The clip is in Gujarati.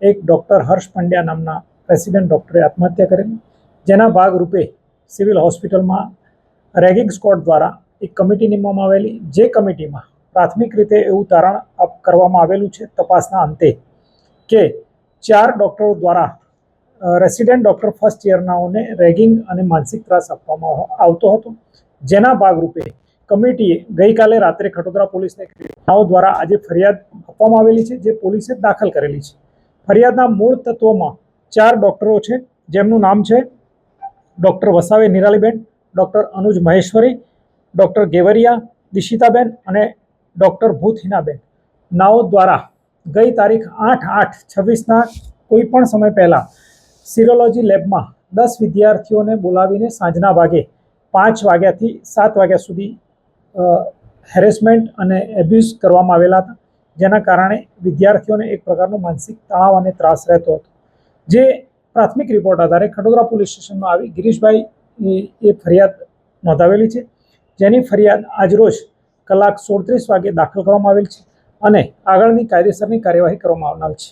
એક ડૉક્ટર હર્ષ પંડ્યા નામના રેસિડેન્ટ ડૉક્ટરે આત્મહત્યા કરેલી, જેના ભાગરૂપે સિવિલ હોસ્પિટલમાં રેગિંગ સ્ક્વોડ દ્વારા એક કમિટી નીમવામાં આવેલી, જે કમિટીમાં પ્રાથમિક રીતે એવું તારણ કરવામાં આવેલું છે તપાસના અંતે કે 4 ડૉક્ટરો દ્વારા રેસિડેન્ટ ડૉક્ટર ફર્સ્ટ યરનાઓને રેગિંગ અને માનસિક ત્રાસ આપવામાં આવતો હતો, જેના ભાગરૂપે કમિટીએ ગઈકાલે રાત્રે ખટોદરા પોલીસને દ્વારા આજે ફરિયાદ આપવામાં આવેલી છે, જે પોલીસે દાખલ કરેલી છે. ફરિયાદના મૂળ તત્વોમાં 4 ડૉક્ટરો છે, જેમનું નામ છે ડૉક્ટર વસાવે નિરાલીબેન, ડૉક્ટર અનુજ મહેશ્વરી, ડૉક્ટર ગેવરિયા દિશિતાબેન અને ડૉક્ટર ભૂત હિનાબેન નાઓ દ્વારા ગઈ તારીખ 8/8/26ના કોઈ પણ સમય પહેલાં સિરોલોજી લેબમાં 10 વિદ્યાર્થીઓને બોલાવીને સાંજના ભાગે 5 વાગ્યાથી 7 વાગ્યા સુધી હેરેસમેન્ટ અને એબ્યુઝ કરવામાં આવેલા હતા, જેના કારણે વિદ્યાર્થીઓને એક પ્રકારનો માનસિક તણાવ અને ત્રાસ રહેતો હતો. જે પ્રાથમિક રિપોર્ટ આધારે ખટોદરા પોલીસ સ્ટેશનમાં આવી ગિરીશભાઈ એ ફરિયાદ નોંધાવેલી છે, જેની ફરિયાદ આજરોજ કલાક 16:30 વાગે દાખલ કરવામાં આવેલ છે અને આગળની કાયદેસરની કાર્યવાહી કરવામાં આવનાર છે.